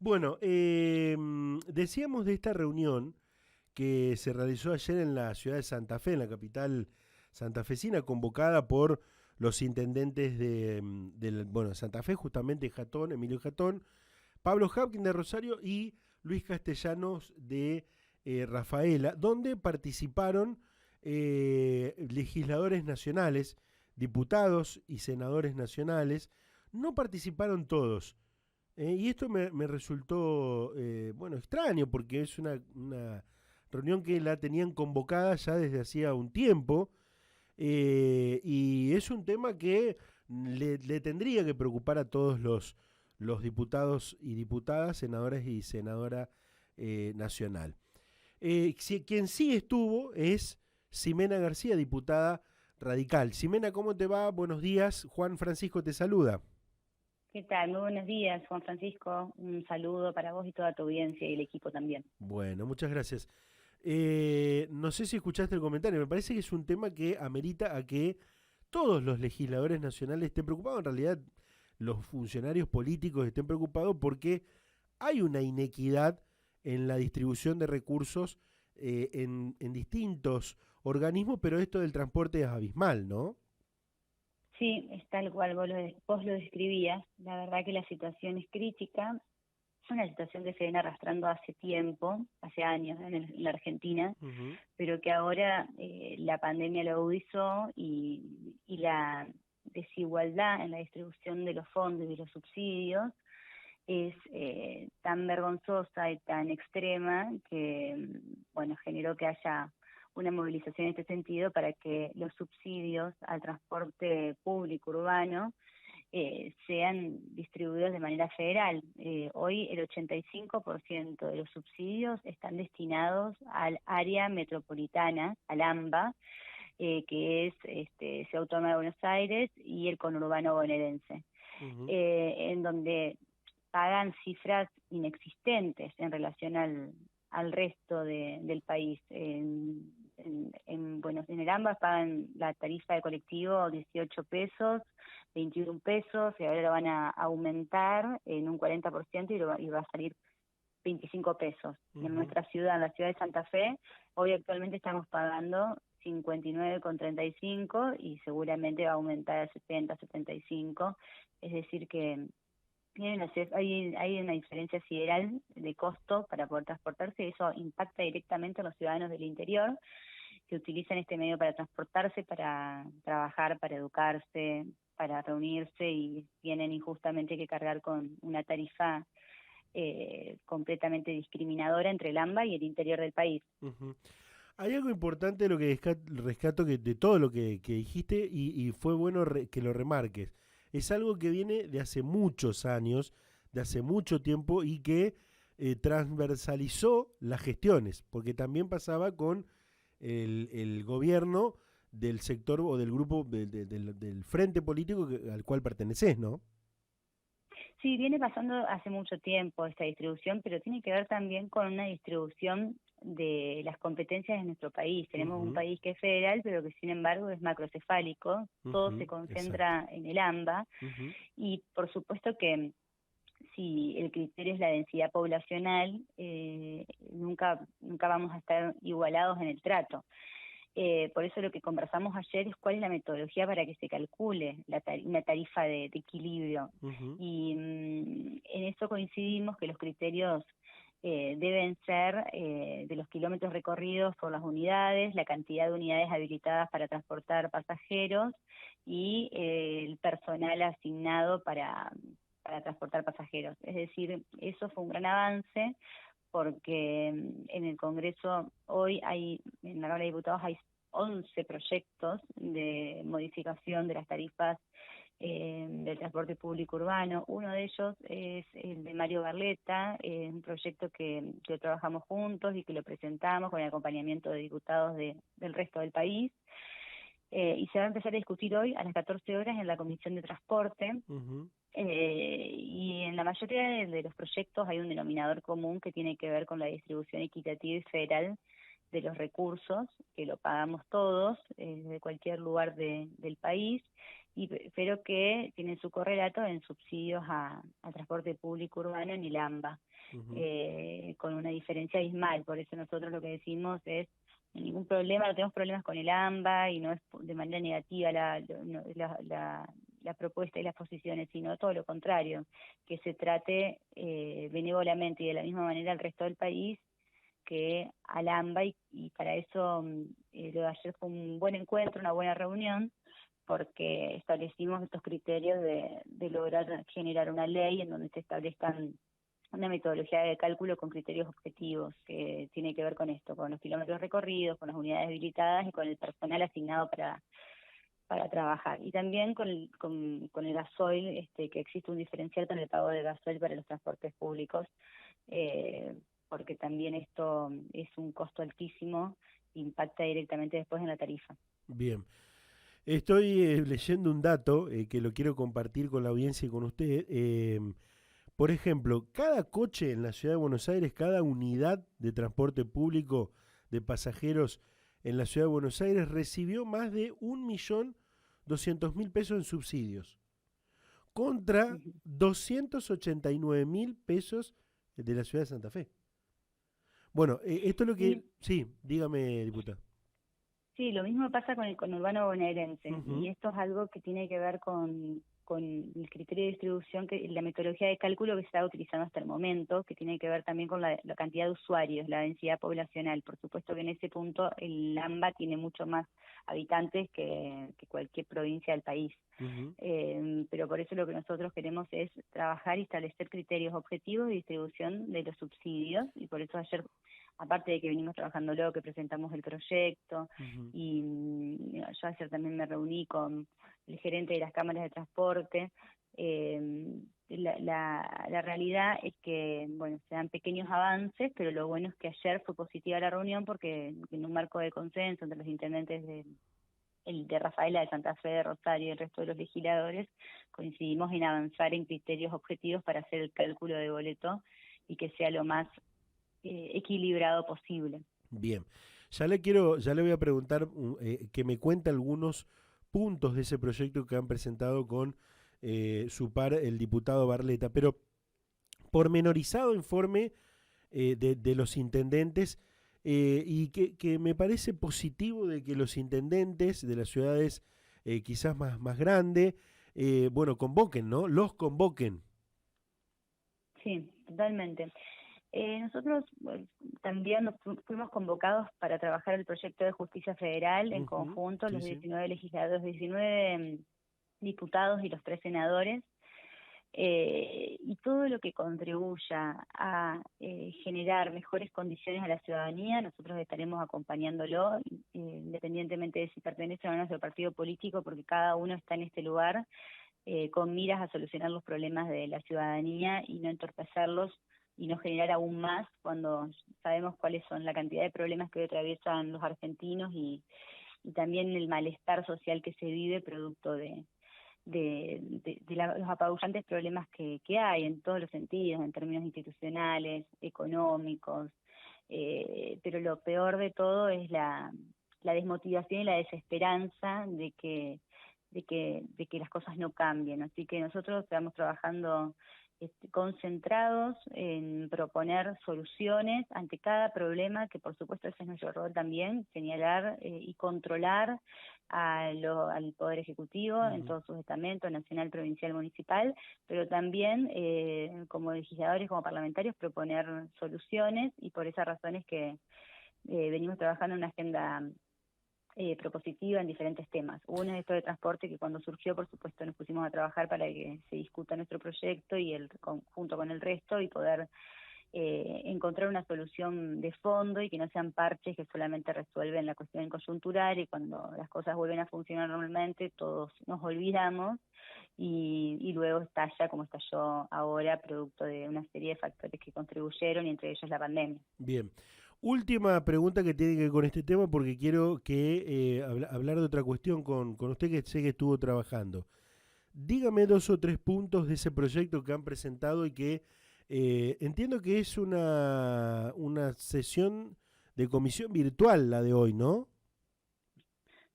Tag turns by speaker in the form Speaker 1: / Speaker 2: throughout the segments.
Speaker 1: Bueno, decíamos de esta reunión que se realizó ayer en la ciudad de Santa Fe, en la capital santafesina, convocada por los intendentes de Santa Fe, justamente Jatón, Emilio Jatón, Pablo Hapkin de Rosario y Luis Castellanos de Rafaela, donde participaron legisladores nacionales, diputados y senadores nacionales. No participaron todos. Y esto me resultó, bueno, extraño, porque es una reunión que la tenían convocada ya desde hacía un tiempo, y es un tema que le tendría que preocupar a todos los diputados y diputadas, senadores y senadora nacional. Quien sí estuvo es Ximena García, diputada radical. Ximena, ¿cómo te va? Buenos días. Juan Francisco te saluda.
Speaker 2: ¿Qué tal? Muy buenos días, Juan Francisco. Un saludo para vos y toda tu audiencia y el equipo también.
Speaker 1: Bueno, muchas gracias. No sé si escuchaste el comentario, me parece que es un tema que amerita a que todos los legisladores nacionales estén preocupados, en realidad los funcionarios políticos estén preocupados porque hay una inequidad en la distribución de recursos en distintos organismos, pero esto del transporte es abismal, ¿no?
Speaker 2: Sí, es tal cual vos lo describías. La verdad que la situación es crítica. Es una situación que se viene arrastrando hace tiempo, hace años en la Argentina,
Speaker 1: Ujú.
Speaker 2: pero que ahora la pandemia lo agudizó y la desigualdad en la distribución de los fondos y de los subsidios es tan vergonzosa y tan extrema que, bueno, generó que haya una movilización en este sentido para que los subsidios al transporte público urbano sean distribuidos de manera federal. Hoy el 85% de los subsidios están destinados al área metropolitana, al AMBA, que es Ciudad Autónoma de Buenos Aires y el conurbano bonaerense,
Speaker 1: Ujú.
Speaker 2: en donde pagan cifras inexistentes en relación al resto del país. En el AMBA pagan la tarifa de colectivo 18 pesos, 21 pesos, y ahora lo van a aumentar en un 40% y va a salir 25 pesos. En
Speaker 1: Ujú.
Speaker 2: nuestra ciudad, en la ciudad de Santa Fe, hoy actualmente estamos pagando 59,35 y seguramente va a aumentar a 70, 75. Es decir que hay una diferencia sideral de costo para poder transportarse y eso impacta directamente a los ciudadanos del interior que utilizan este medio para transportarse, para trabajar, para educarse, para reunirse y tienen injustamente que cargar con una tarifa completamente discriminadora entre el AMBA y el interior del país.
Speaker 1: Ujú. Hay algo importante de lo que rescato de todo lo que dijiste y fue bueno que lo remarques. Es algo que viene de hace muchos años, de hace mucho tiempo y que transversalizó las gestiones, porque también pasaba con el gobierno del sector o del grupo del frente político al cual perteneces, ¿no?
Speaker 2: Sí, viene pasando hace mucho tiempo esta distribución, pero tiene que ver también con una distribución de las competencias de nuestro país. Tenemos un
Speaker 1: Ujú.
Speaker 2: país que es federal, pero que sin embargo es macrocefálico, todo se
Speaker 1: Ujú. Exacto.
Speaker 2: concentra en el AMBA
Speaker 1: Ujú.
Speaker 2: y por supuesto que si el criterio es la densidad poblacional, nunca vamos a estar igualados en el trato. Por eso lo que conversamos ayer es cuál es la metodología para que se calcule una tarifa de equilibrio.
Speaker 1: Ujú.
Speaker 2: Y en eso coincidimos que los criterios deben ser de los kilómetros recorridos por las unidades, la cantidad de unidades habilitadas para transportar pasajeros y el personal asignado para transportar pasajeros. Es decir, eso fue un gran avance porque en el Congreso hoy en la Cámara de Diputados hay 11 proyectos de modificación de las tarifas del transporte público urbano. Uno de ellos es el de Mario Barletta, un proyecto que trabajamos juntos y que lo presentamos con el acompañamiento de diputados del resto del país. Y se va a empezar a discutir hoy a las 14 horas en la Comisión de Transporte.
Speaker 1: Ujú.
Speaker 2: Y en la mayoría de los proyectos hay un denominador común que tiene que ver con la distribución equitativa y federal de los recursos, que lo pagamos todos, desde cualquier lugar del país, pero que tienen su correlato en subsidios a transporte público urbano en el AMBA.
Speaker 1: Ujú.
Speaker 2: con una diferencia abismal. Por eso nosotros lo que decimos es, no hay ningún problema, no tenemos problemas con el AMBA y no es de manera negativa la propuesta y las posiciones, sino todo lo contrario, que se trate benévolamente y de la misma manera al resto del país que al AMBA, y para eso lo de ayer fue un buen encuentro, una buena reunión, porque establecimos estos criterios de lograr generar una ley en donde se establezcan una metodología de cálculo con criterios objetivos que tiene que ver con esto, con los kilómetros recorridos, con las unidades habilitadas y con el personal asignado para trabajar. Y también con el gasoil, que existe un diferencial con el pago de gasoil para los transportes públicos, porque también esto es un costo altísimo, impacta directamente después en la tarifa.
Speaker 1: Bien. Estoy leyendo un dato que lo quiero compartir con la audiencia y con usted. Por ejemplo, cada coche en la ciudad de Buenos Aires, cada unidad de transporte público de pasajeros en la ciudad de Buenos Aires recibió más de 1.200.000 pesos en subsidios, contra
Speaker 2: Ujú.
Speaker 1: 289.000 pesos de la ciudad de Santa Fe. Bueno, esto es lo que...
Speaker 2: Sí,
Speaker 1: Sí, dígame, diputada.
Speaker 2: sí, lo mismo pasa con el conurbano bonaerense, y
Speaker 1: Ujú,
Speaker 2: esto es algo que tiene que ver con el criterio de distribución, la metodología de cálculo que se está utilizando hasta el momento, que tiene que ver también con la cantidad de usuarios, la densidad poblacional. Por supuesto que en ese punto el AMBA tiene mucho más habitantes que cualquier provincia del país.
Speaker 1: ujú.
Speaker 2: Pero por eso lo que nosotros queremos es trabajar y establecer criterios objetivos de distribución de los subsidios, y por eso ayer, aparte de que venimos trabajándolo, que presentamos el proyecto,
Speaker 1: Ujú.
Speaker 2: y yo ayer también me reuní con el gerente de las cámaras de transporte. La realidad es que, bueno, se dan pequeños avances, pero lo bueno es que ayer fue positiva la reunión porque en un marco de consenso entre los intendentes el de Rafaela, de Santa Fe, de Rosario y el resto de los legisladores, coincidimos en avanzar en criterios objetivos para hacer el cálculo de boleto y que sea lo más equilibrado posible.
Speaker 1: Bien. Ya le voy a preguntar que me cuente algunos puntos de ese proyecto que han presentado con su par, el diputado Barleta, pero pormenorizado informe de los intendentes, y que me parece positivo de que los intendentes de las ciudades quizás más grandes, bueno, convoquen, ¿no? Los convoquen.
Speaker 2: Sí, totalmente. Nosotros también fuimos convocados para trabajar el proyecto de justicia federal en
Speaker 1: Ujú,
Speaker 2: conjunto,
Speaker 1: sí,
Speaker 2: los
Speaker 1: sí.
Speaker 2: 19 legisladores, 19 diputados y los 3 senadores, y todo lo que contribuya a generar mejores condiciones a la ciudadanía, nosotros estaremos acompañándolo, independientemente de si pertenece o no a nuestro partido político, porque cada uno está en este lugar con miras a solucionar los problemas de la ciudadanía y no entorpecerlos y no generar aún más cuando sabemos cuáles son la cantidad de problemas que hoy atraviesan los argentinos, y también el malestar social que se vive producto de los apabullantes problemas que hay en todos los sentidos, en términos institucionales, económicos, pero lo peor de todo es la desmotivación y la desesperanza de que las cosas no cambien. Así que nosotros estamos trabajando concentrados en proponer soluciones ante cada problema, que por supuesto ese es nuestro rol también, señalar y controlar al Poder Ejecutivo en
Speaker 1: Ujú.
Speaker 2: todos sus estamentos, nacional, provincial, municipal, pero también como legisladores, como parlamentarios, proponer soluciones, y por esas razones que venimos trabajando en una agenda propositiva en diferentes temas. Uno es esto de transporte, que cuando surgió, por supuesto, nos pusimos a trabajar para que se discuta nuestro proyecto y junto con el resto, y poder encontrar una solución de fondo y que no sean parches que solamente resuelven la cuestión coyuntural, y cuando las cosas vuelven a funcionar normalmente todos nos olvidamos y luego estalla como estalló ahora, producto de una serie de factores que contribuyeron, y entre ellos la pandemia.
Speaker 1: Bien. Última pregunta que tiene que ver con este tema, porque quiero hablar de otra cuestión con usted, que sé que estuvo trabajando. Dígame dos o tres puntos de ese proyecto que han presentado y que entiendo que es una sesión de comisión virtual la de hoy, ¿no?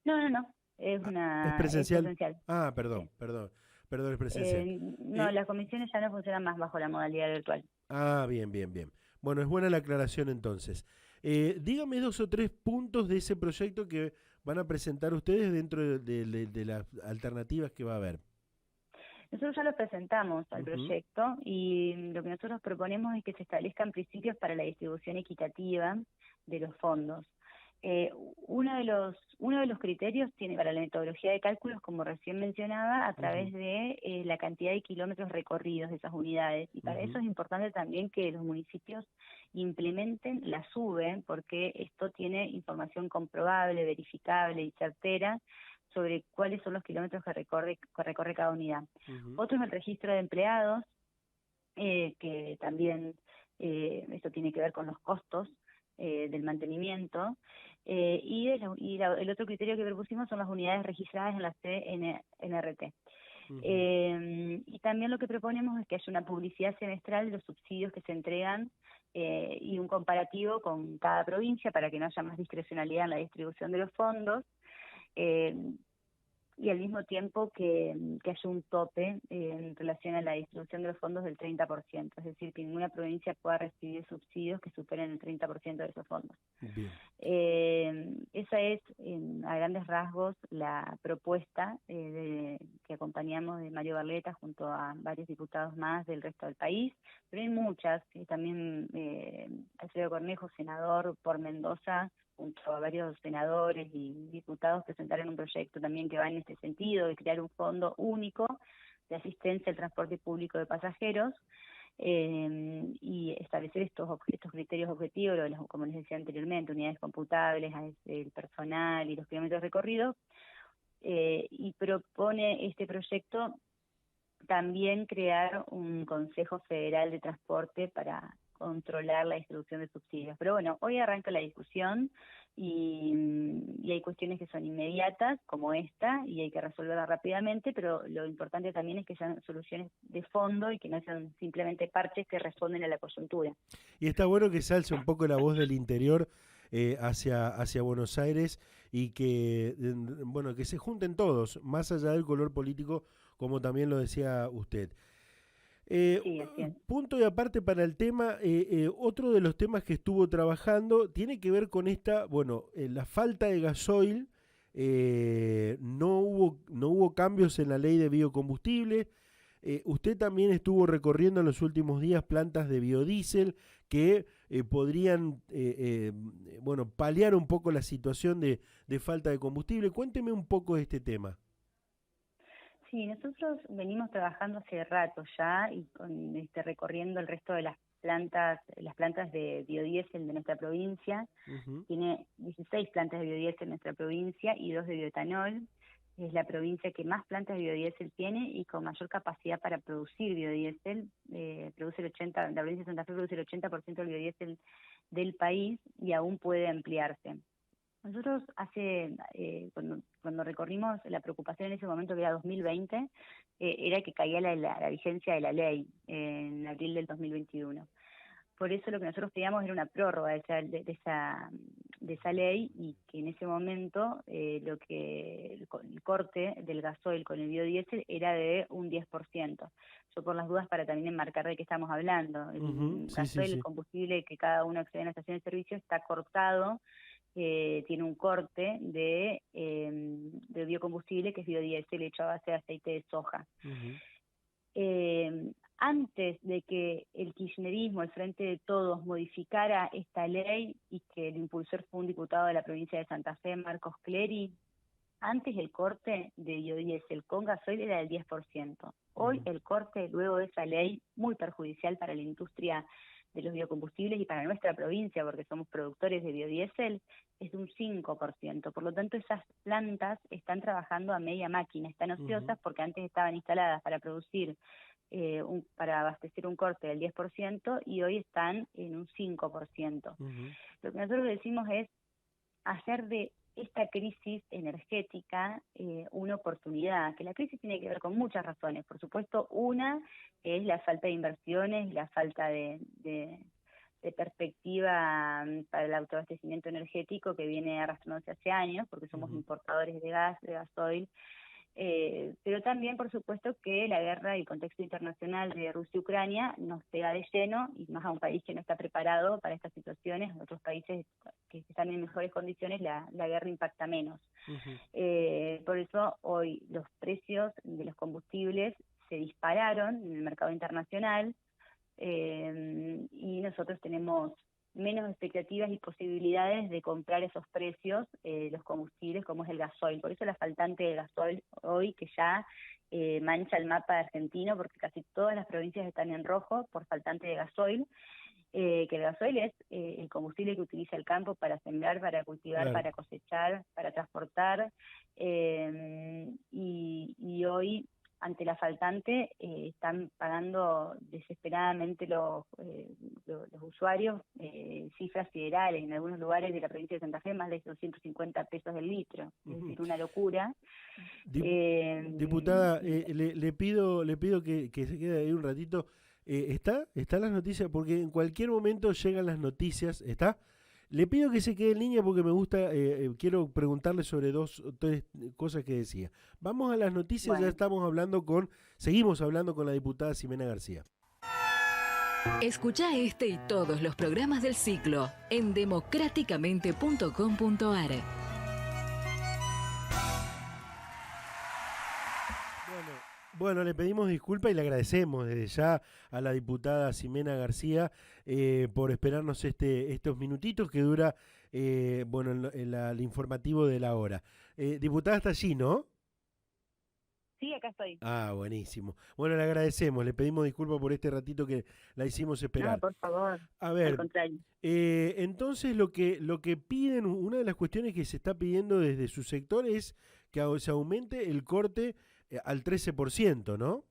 Speaker 2: No, no, no,
Speaker 1: Ah, ¿es
Speaker 2: es
Speaker 1: presencial?
Speaker 2: presencial.
Speaker 1: Ah,
Speaker 2: Sí.
Speaker 1: perdón, es presencial.
Speaker 2: No,
Speaker 1: Eh,
Speaker 2: las comisiones ya no funcionan más bajo la modalidad virtual.
Speaker 1: Ah, bien, bien, bien. Bueno, es buena la aclaración entonces. Dígame 2 o 3 puntos de ese proyecto que van a presentar ustedes dentro de las alternativas que va a haber.
Speaker 2: Nosotros ya lo presentamos al
Speaker 1: Ujú,
Speaker 2: proyecto y lo que nosotros proponemos es que se establezcan principios para la distribución equitativa de los fondos. Eh, uno de los criterios tiene para la metodología de cálculos, como recién mencionaba, a través
Speaker 1: ujú,
Speaker 2: de la cantidad de kilómetros recorridos de esas unidades. Y para eso
Speaker 1: ujú,
Speaker 2: es importante también que los municipios implementen la SUBE, porque esto tiene información comprobable, verificable y certera sobre cuáles son los kilómetros que recorre cada unidad.
Speaker 1: ujú.
Speaker 2: Otro es el registro de empleados, que también esto tiene que ver con los costos del mantenimiento. El otro criterio que propusimos son las unidades registradas en la CNRT.
Speaker 1: Ujú.
Speaker 2: Y también lo que proponemos es que haya una publicidad semestral de los subsidios que se entregan y un comparativo con cada provincia para que no haya más discrecionalidad en la distribución de los fondos. Eh, y al mismo tiempo que haya un tope en relación a la distribución de los fondos del 30%, es decir, que ninguna provincia pueda recibir subsidios que superen el 30% de esos fondos.
Speaker 1: Bien.
Speaker 2: Esa es, a grandes rasgos, la propuesta que acompañamos de Mario Barleta junto a varios diputados más del resto del país, pero hay muchas, también Alfredo Cornejo, senador por Mendoza, junto a varios senadores y diputados, presentaron un proyecto también que va en este sentido, de crear un fondo único de asistencia al transporte público de pasajeros, y establecer estos criterios objetivos, como les decía anteriormente, unidades computables, el personal y los kilómetros recorridos, y propone este proyecto también crear un Consejo Federal de Transporte para controlar la distribución de subsidios. Pero bueno, hoy arranca la discusión y hay cuestiones que son inmediatas, como esta, y hay que resolverla rápidamente, pero lo importante también es que sean soluciones de fondo y que no sean simplemente parches que responden a la coyuntura.
Speaker 1: Y está bueno que se alce un poco la voz del interior hacia Buenos Aires y que, bueno, que se junten todos, más allá del color político, como también lo decía usted. Eh,
Speaker 2: Sí, así es.
Speaker 1: Punto y aparte para el tema, otro de los temas que estuvo trabajando tiene que ver con esta, bueno, la falta de gasoil. No hubo cambios en la ley de biocombustible. Usted también estuvo recorriendo en los últimos días plantas de biodiesel que podrían, bueno, paliar un poco la situación de falta de combustible. Cuénteme un poco de este tema.
Speaker 2: Sí, nosotros venimos trabajando hace rato ya y recorriendo el resto de las plantas de biodiesel de nuestra provincia.
Speaker 1: Ujú,
Speaker 2: Tiene 16 plantas de biodiesel en nuestra provincia y 2 de bioetanol. Es la provincia que más plantas de biodiesel tiene y con mayor capacidad para producir biodiesel. La provincia de Santa Fe produce el 80% del biodiesel del país y aún puede ampliarse. Nosotros cuando recorrimos, la preocupación en ese momento, que era 2020, era que caía la vigencia de la ley en abril del 2021. Por eso lo que nosotros pedíamos era una prórroga de esa ley, y que en ese momento el corte del gasoil con el biodiesel era de un 10%. Yo, por las dudas, para también enmarcar de qué estamos hablando,
Speaker 1: ujú,
Speaker 2: el
Speaker 1: sí, sí,
Speaker 2: gasoil, el
Speaker 1: sí.
Speaker 2: combustible que cada uno accede en la estación de servicio, está cortado, tiene un corte de biocombustible, que es biodiesel hecho a base de aceite de soja.
Speaker 1: Ujú,
Speaker 2: Antes de que el kirchnerismo, el Frente de Todos, modificara esta ley, y que el impulsor fue un diputado de la provincia de Santa Fe, Marcos Clery, antes el corte de biodiesel con gasoil era del 10%. Hoy
Speaker 1: ujú,
Speaker 2: el corte, luego de esa ley, muy perjudicial para la industria de los biocombustibles y para nuestra provincia, porque somos productores de biodiesel, es de un 5%. Por lo tanto, esas plantas están trabajando a media máquina, están
Speaker 1: ujú,
Speaker 2: ociosas, porque antes estaban instaladas para producir, para abastecer un corte del 10%, y hoy están en un 5%.
Speaker 1: ujú.
Speaker 2: Lo que nosotros decimos es hacer de esta crisis energética una oportunidad, que la crisis tiene que ver con muchas razones. Por supuesto, una es la falta de inversiones, la falta de perspectiva para el autoabastecimiento energético, que viene arrastrándose hace años, porque somos
Speaker 1: Ujú,
Speaker 2: importadores de gas, de gasoil, Pero también, por supuesto, que la guerra y el contexto internacional de Rusia y Ucrania nos pega de lleno, y más a un país que no está preparado para estas situaciones. En otros países que están en mejores condiciones, la guerra impacta menos.
Speaker 1: Ujú.
Speaker 2: Por eso hoy los precios de los combustibles se dispararon en el mercado internacional, y nosotros tenemos menos expectativas y posibilidades de comprar esos precios, los combustibles, como es el gasoil. Por eso la faltante de gasoil hoy, que ya mancha el mapa argentino, porque casi todas las provincias están en rojo por faltante de gasoil, que el gasoil es el combustible que utiliza el campo para sembrar, para cultivar,
Speaker 1: Claro.
Speaker 2: para cosechar, para transportar, y hoy, ante la faltante, están pagando desesperadamente los usuarios cifras siderales, en algunos lugares de la provincia de Santa Fe más de 250 pesos el litro, es
Speaker 1: Ujú.
Speaker 2: decir, una locura.
Speaker 1: Dip- Diputada,
Speaker 2: Y
Speaker 1: le pido que se quede ahí un ratito. ¿Está las noticias? Porque en cualquier momento llegan las noticias. ¿Está? Le pido que se quede en línea porque me gusta, quiero preguntarle sobre dos o tres cosas que decía. Vamos a las noticias, ya
Speaker 2: bueno,
Speaker 1: seguimos hablando con la diputada Ximena García.
Speaker 3: Escucha este y todos los programas del ciclo en democráticamente.com.ar.
Speaker 1: Bueno, le pedimos disculpas y le agradecemos desde ya a la diputada Ximena García por esperarnos estos minutitos que dura el informativo de la hora. Diputada está allí, ¿no?
Speaker 2: sí, acá estoy.
Speaker 1: Ah, buenísimo. Bueno, le agradecemos, le pedimos disculpas por este ratito que la hicimos
Speaker 2: No,
Speaker 1: esperar.
Speaker 2: por favor,
Speaker 1: A
Speaker 2: al
Speaker 1: ver,
Speaker 2: contrario.
Speaker 1: entonces lo que piden, una de las cuestiones que se está pidiendo desde su sector es que se aumente el corte al 13%, ¿no?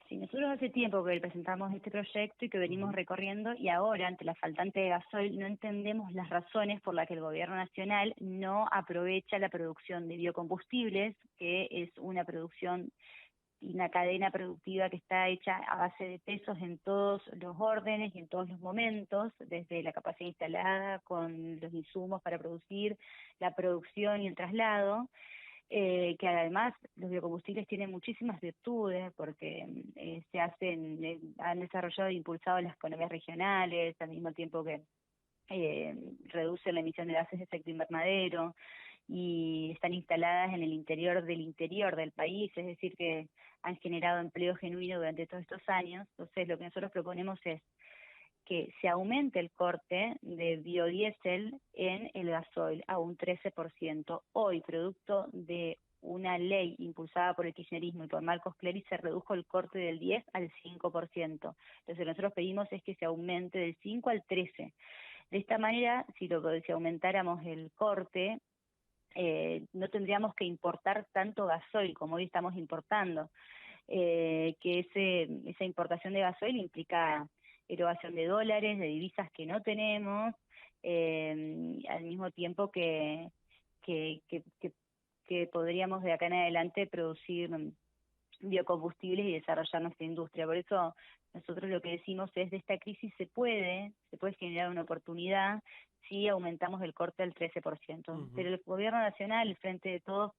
Speaker 2: Sí, nosotros hace tiempo que presentamos este proyecto y que venimos
Speaker 1: Ujú.
Speaker 2: recorriendo, y ahora, ante la faltante de gasoil, no entendemos las razones por las que el gobierno nacional no aprovecha la producción de biocombustibles, que es una producción y una cadena productiva que está hecha a base de pesos en todos los órdenes y en todos los momentos, desde la capacidad instalada, con los insumos para producir, la producción y el traslado. Que además los biocombustibles tienen muchísimas virtudes porque han desarrollado e impulsado las economías regionales, al mismo tiempo que reducen la emisión de gases de efecto invernadero, y están instaladas en el interior del país, es decir, que han generado empleo genuino durante todos estos años. Entonces, lo que nosotros proponemos es que se aumente el corte de biodiesel en el gasoil a un 13%. Hoy, producto de una ley impulsada por el kirchnerismo y por Marcos Clery, se redujo el corte del 10 al 5%. Entonces, lo que nosotros pedimos es que se aumente del 5 al 13%. De esta manera, si aumentáramos el corte, no tendríamos que importar tanto gasoil como hoy estamos importando, esa importación de gasoil implica erogación de dólares, de divisas que no tenemos, al mismo tiempo que, que, que, que podríamos de acá en adelante producir biocombustibles y desarrollar nuestra industria. Por eso nosotros lo que decimos es, de esta crisis se puede generar una oportunidad si aumentamos el corte al 13%.
Speaker 1: Ujú.
Speaker 2: Pero el gobierno nacional, el Frente de Todos,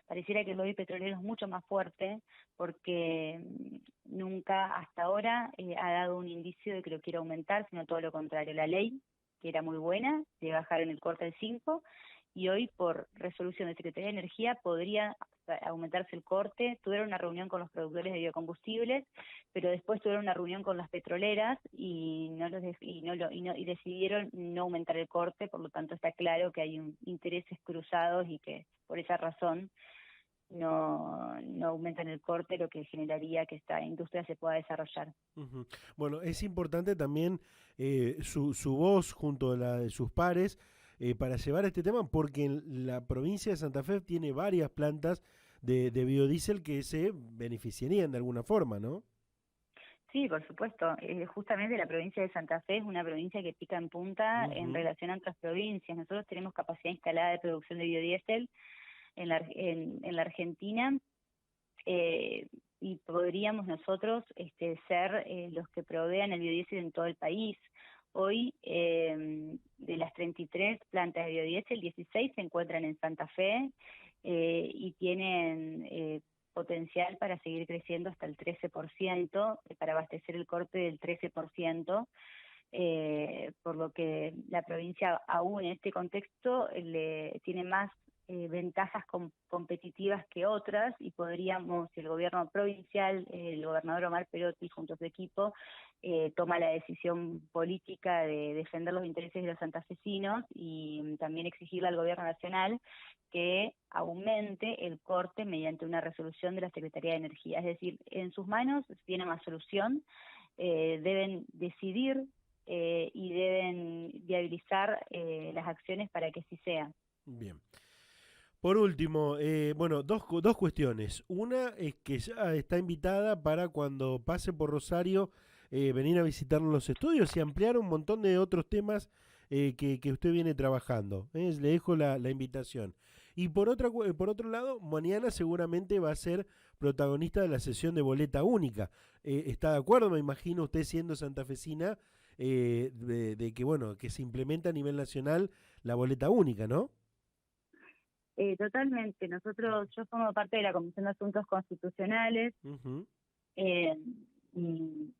Speaker 2: pareciera que el lobby petrolero es mucho más fuerte, porque nunca hasta ahora ha dado un indicio de que lo quiere aumentar, sino todo lo contrario. La ley, que era muy buena, de bajar en el corte al 5%, y hoy por resolución de Secretaría de Energía podría aumentarse el corte. Tuvieron una reunión con los productores de biocombustibles, pero después tuvieron una reunión con las petroleras y y decidieron no aumentar el corte. Por lo tanto, está claro que hay intereses cruzados y que por esa razón no aumentan el corte, lo que generaría que esta industria se pueda desarrollar.
Speaker 1: Ujú. Bueno, es importante también su voz junto a la de sus pares para llevar este tema, porque en la provincia de Santa Fe tiene varias plantas de biodiesel que se beneficiarían de alguna forma, ¿no?
Speaker 2: Sí, por supuesto. Justamente la provincia de Santa Fe es una provincia que pica en punta en
Speaker 1: Ujú.
Speaker 2: relación a otras provincias. Nosotros tenemos capacidad instalada de producción de biodiesel en la Argentina, eh, y podríamos nosotros ser los que provean el biodiesel en todo el país. Hoy, de las 33 plantas de biodiesel, 16 se encuentran en Santa Fe, y tienen potencial para seguir creciendo hasta el 13%, para abastecer el corte del 13%, por lo que la provincia aún en este contexto tiene más ventajas competitivas que otras, y podríamos, si el gobierno provincial, el gobernador Omar Perotti junto a su equipo, toma la decisión política de defender los intereses de los santafesinos y también exigirle al gobierno nacional que aumente el corte mediante una resolución de la Secretaría de Energía. Es decir, en sus manos tienen la solución, deben decidir y deben viabilizar las acciones para que así sea.
Speaker 1: Bien. Por último, bueno, dos cuestiones. Una es que ya está invitada para cuando pase por Rosario venir a visitarnos los estudios y ampliar un montón de otros temas que usted viene trabajando. Le dejo la invitación. Y por otro lado, mañana seguramente va a ser protagonista de la sesión de boleta única. ¿Está de acuerdo? Me imagino usted siendo santafesina de que, bueno, que se implementa a nivel nacional la boleta única, ¿no?
Speaker 2: Totalmente. Yo formo parte de la Comisión de Asuntos Constitucionales,
Speaker 1: Uh-huh.
Speaker 2: eh, y,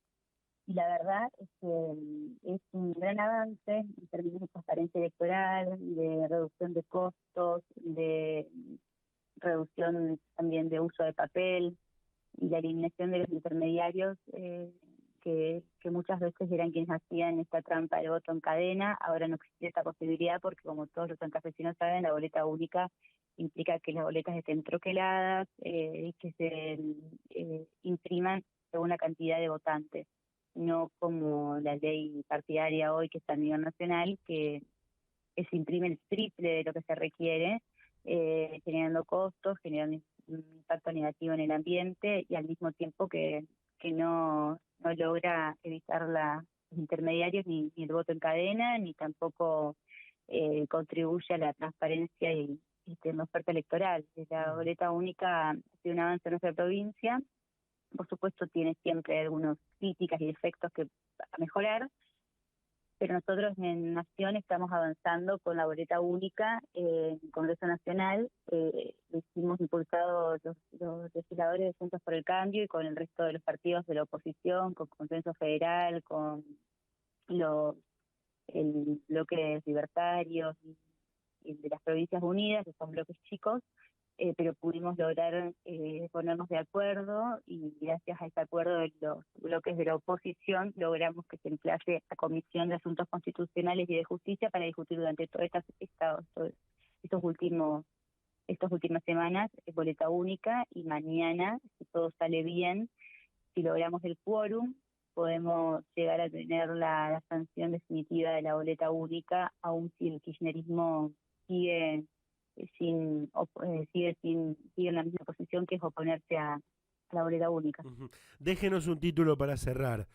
Speaker 2: y la verdad es que es un gran avance en términos de transparencia electoral, de reducción de costos, de reducción también de uso de papel y la eliminación de los intermediarios que muchas veces eran quienes hacían esta trampa de voto en cadena. Ahora no existe esta posibilidad porque, como todos los santafesinos saben, la boleta única implica que las boletas estén troqueladas y que se impriman según la cantidad de votantes, no como la ley partidaria hoy que está a nivel nacional, que se imprime el triple de lo que se requiere, generando costos, generando un impacto negativo en el ambiente y al mismo tiempo que no logra evitar los intermediarios ni el voto en cadena, ni tampoco contribuye a la transparencia y en la oferta electoral. La boleta única ha sido un avance en nuestra provincia. Por supuesto tiene siempre algunas críticas y defectos que a mejorar, pero nosotros en Nación estamos avanzando con la boleta única en el Congreso Nacional. Lo hicimos impulsado los legisladores de Juntos por el Cambio y con el resto de los partidos de la oposición, con Consenso Federal, con el bloque libertarios y de las Provincias Unidas, que son bloques chicos, pero pudimos lograr ponernos de acuerdo, y gracias a ese acuerdo de los bloques de la oposición logramos que se emplace a Comisión de Asuntos Constitucionales y de Justicia para discutir durante todas estas últimas semanas boleta única, y mañana, si todo sale bien, si logramos el quórum, podemos llegar a tener la sanción definitiva de la boleta única, aun si el kirchnerismo sigue en la misma posición, que es oponerse a la boleta única.
Speaker 1: Uh-huh. Déjenos un título para cerrar.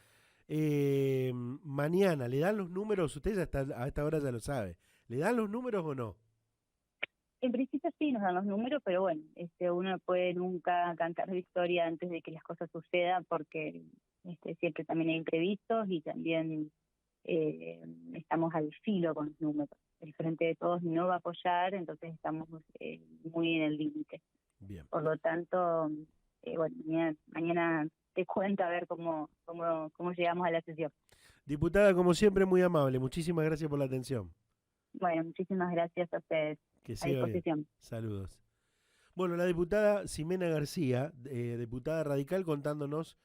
Speaker 1: Mañana, ¿le dan los números? Usted a esta hora ya lo sabe. ¿Le dan los números o no?
Speaker 2: En principio sí nos dan los números, pero bueno, uno no puede nunca cantar victoria antes de que las cosas sucedan, porque siempre también hay imprevistos y también estamos al filo con los números. El Frente de Todos no va a apoyar, entonces estamos muy en el límite.
Speaker 1: Bien.
Speaker 2: Por lo tanto, bueno, mañana te cuento a ver cómo llegamos a la sesión.
Speaker 1: Diputada, como siempre, muy amable. Muchísimas gracias por la atención.
Speaker 2: Bueno, muchísimas gracias a ustedes.
Speaker 1: Que
Speaker 2: A
Speaker 1: siga
Speaker 2: disposición.
Speaker 1: bien. Saludos. Bueno, la diputada Ximena García, diputada radical, contándonos